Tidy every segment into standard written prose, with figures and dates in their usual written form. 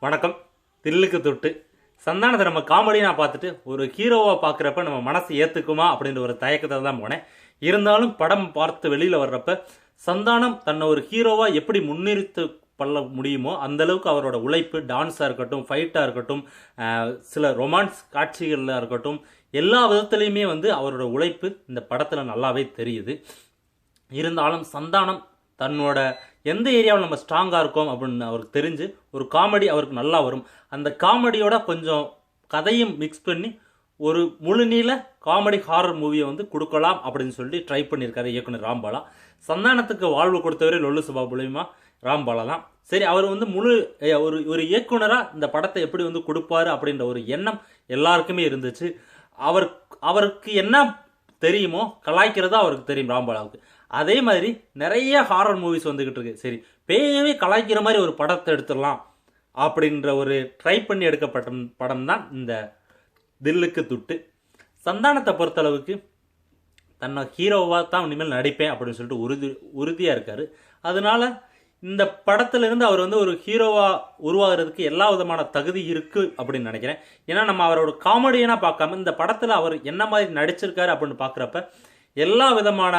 வணக்கம். தில்லுக்கு தொட்டு சந்தானத்தை நம்ம காமெடியாக நான் பார்த்துட்டு ஒரு ஹீரோவாக பார்க்குறப்ப நம்ம மனசு ஏற்றுக்குமா அப்படின்ற ஒரு தயக்கத்தை தான் போனேன். இருந்தாலும் படம் பார்த்து வெளியில் வர்றப்ப சந்தானம் தன்னை ஒரு ஹீரோவாக எப்படி முன்னிறுத்து பண்ண முடியுமோ அந்தளவுக்கு அவரோட உழைப்பு, டான்ஸாக இருக்கட்டும், ஃபைட்டாக இருக்கட்டும், சில ரொமான்ஸ் காட்சிகளில் இருக்கட்டும், எல்லா விதத்துலேயுமே அவரோட உழைப்பு இந்த படத்தில் நல்லாவே தெரியுது. இருந்தாலும் சந்தானம் தன்னோட எந்த ஏரியாவில் நம்ம ஸ்ட்ராங்காக இருக்கோம் அப்படின்னு அவருக்கு தெரிஞ்சு ஒரு காமெடி அவருக்கு நல்லா வரும். அந்த காமெடியோட கொஞ்சம் கதையும் மிக்ஸ் பண்ணி ஒரு முழுநீள காமெடி ஹாரர் மூவியை கொடுக்கலாம் அப்படின்னு சொல்லி ட்ரை பண்ணியிருக்காரு இயக்குனர் ராம்பாலா. சந்தானத்துக்கு வாழ்வு கொடுத்தவரே லொல்லு சுபா மூலியமா ராம்பாலா தான். சரி, அவர் முழு ஒரு இயக்குனராக இந்த படத்தை எப்படி கொடுப்பாரு அப்படின்ற ஒரு எண்ணம் எல்லாருக்குமே இருந்துச்சு. அவருக்கு என்ன தெரியுமோ கலாய்க்கிறதா அவருக்கு தெரியும் ராம்பாலாவுக்கு. அதே மாதிரி நிறைய ஹாரர் மூவிஸ் வந்துகிட்டு இருக்கு. சரி, பேயவே கலாய்க்கிற மாதிரி ஒரு படத்தை எடுத்துடலாம் அப்படின்ற ஒரு ட்ரை பண்ணி எடுக்கப்பட்ட படம் தான் இந்த தில்லுக்கு துட்டு. சந்தானத்தை பொறுத்தளவுக்கு தன்னை ஹீரோவாக தான் இனிமேல் நடிப்பேன் அப்படின்னு சொல்லிட்டு உறுதியாக இருக்காரு. அதனால இந்த படத்திலிருந்து அவர் ஒரு ஹீரோவாக உருவாகிறதுக்கு எல்லா விதமான தகுதி இருக்குது அப்படின்னு நினைக்கிறேன். ஏன்னா நம்ம அவரோட காமெடியனாக பார்க்காம இந்த படத்தில் அவர் என்ன மாதிரி நடிச்சிருக்காரு அப்படின்னு பார்க்குறப்ப எல்லா விதமான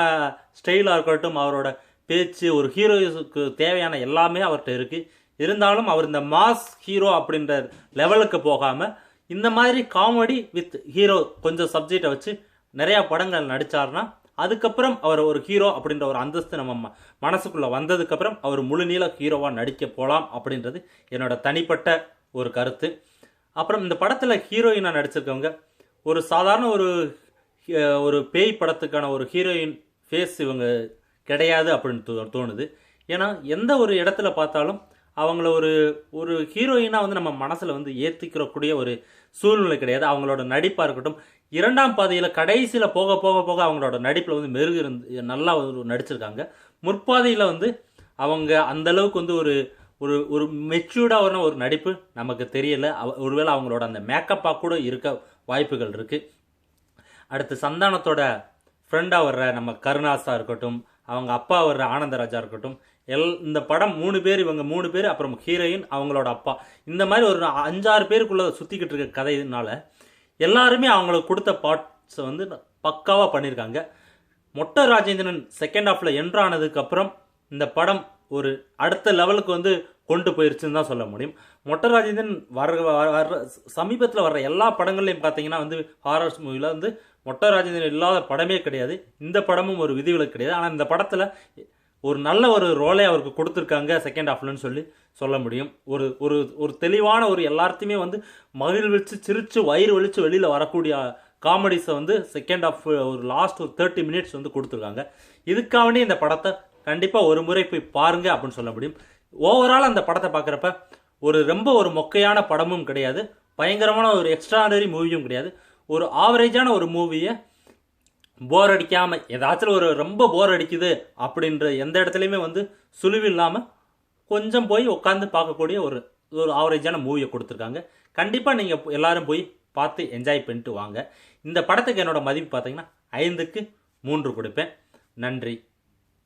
ஸ்டைலாக இருக்கட்டும், அவரோட பேச்சு, ஒரு ஹீரோஸுக்கு தேவையான எல்லாமே அவர்கிட்ட இருக்குது. இருந்தாலும் அவர் இந்த மாஸ் ஹீரோ அப்படின்ற லெவலுக்கு போகாமல் இந்த மாதிரி காமெடி வித் ஹீரோ கொஞ்சம் சப்ஜெக்டை வச்சு நிறையா படங்கள் நடித்தார்னா அதுக்கப்புறம் அவர் ஒரு ஹீரோ அப்படின்ற ஒரு அந்தஸ்து நம்ம மனசுக்குள்ளே வந்ததுக்கப்புறம் அவர் முழுநீள ஹீரோவாக நடிக்க போகலாம் அப்படின்றது என்னோட தனிப்பட்ட ஒரு கருத்து. அப்புறம் இந்த படத்தில் ஹீரோயினாக நடிச்சிருக்கவங்க ஒரு சாதாரண ஒரு பேய் படத்துக்கான ஒரு ஹீரோயின் ஃபேஸ் இவங்க கிடையாது அப்படின்னு தோணுது. ஏன்னா எந்த ஒரு இடத்துல பார்த்தாலும் அவங்கள ஒரு ஹீரோயினாக நம்ம மனசில் ஏற்றிக்கிறக்கூடிய ஒரு சூழ்நிலை கிடையாது. அவங்களோட நடிப்பாக இருக்கட்டும், இரண்டாம் பாதையில் கடைசியில் போக போக போக அவங்களோட நடிப்பில் மெருகு நல்லா நடிச்சிருக்காங்க. முற்பாதையில் அவங்க அந்தளவுக்கு ஒரு ஒரு மெச்சூர்டான ஒரு நடிப்பு நமக்கு தெரியலை. ஒருவேளை அவங்களோட அந்த மேக்கப்பாக கூட இருக்க வாய்ப்புகள் இருக்குது. அடுத்து சந்தானத்தோட ஃப்ரெண்டாக வர்ற நம்ம கருணாஸாக இருக்கட்டும், அவங்க அப்பா வர்ற ஆனந்தராஜா இருக்கட்டும், இந்த படம் 3 பேர், இவங்க 3 பேர், அப்புறம் ஹீரோயின், அவங்களோட அப்பா, இந்த மாதிரி ஒரு 5-6 பேருக்குள்ளே சுற்றிக்கிட்டு இருக்க கதையினால எல்லாருமே அவங்களுக்கு கொடுத்த பார்ட்ஸை பக்காவாக பண்ணியிருக்காங்க. மொட்டை ராஜேந்திரன் செகண்ட் ஹாஃபில் என்ட்ரானதுக்கப்புறம் இந்த படம் ஒரு அடுத்த லெவலுக்கு கொண்டு போயிருச்சுன்னு தான் சொல்ல முடியும். மொட்டை ராஜேந்திரன் வர்ற சமீபத்தில் வர்ற எல்லா படங்கள்லையும் பார்த்தீங்கன்னா ஹாரர் மூவியில் மொட்டை ராஜேந்திரன் இல்லாத படமே கிடையாது. இந்த படமும் ஒரு விதிவிலக்கு கிடையாது. ஆனால் இந்த படத்தில் ஒரு நல்ல ஒரு ரோலை அவருக்கு கொடுத்துருக்காங்க செகண்ட் ஹாஃப்லன்னு சொல்ல முடியும். ஒரு தெளிவான ஒரு எல்லாத்தையுமே மகிழ்விச்சு சிரித்து வயிறு வலிச்சு வெளியில் வரக்கூடிய காமெடிஸை செகண்ட் ஹாஃப் ஒரு லாஸ்ட் ஒரு 30 மினிட்ஸ் கொடுத்துருக்காங்க. இதுக்காகவே இந்த படத்தை கண்டிப்பாக ஒரு முறை போய் பாருங்க அப்படின்னு சொல்ல முடியும். ஓவரால் அந்த படத்தை பார்க்குறப்ப ரொம்ப மொக்கையான படமும் கிடையாது, பயங்கரமான ஒரு எக்ஸ்ட்ராடனரி மூவியும் கிடையாது. ஒரு ஆவரேஜான ஒரு மூவியை போர் அடிக்காமல், ஏதாச்சும் ரொம்ப போர் அடிக்குது அப்படின்ற எந்த இடத்துலையுமே சுழிவு இல்லாமல் கொஞ்சம் போய் உட்காந்து பார்க்கக்கூடிய ஒரு ஆவரேஜான மூவியை கொடுத்துருக்காங்க. கண்டிப்பாக நீங்கள் எல்லாரும் போய் பார்த்து என்ஜாய் பண்ணிட்டு வாங்க. இந்த படத்துக்கு என்னோட மதிப்பு பார்த்தீங்கன்னா 5க்கு 3 கொடுப்பேன். நன்றி.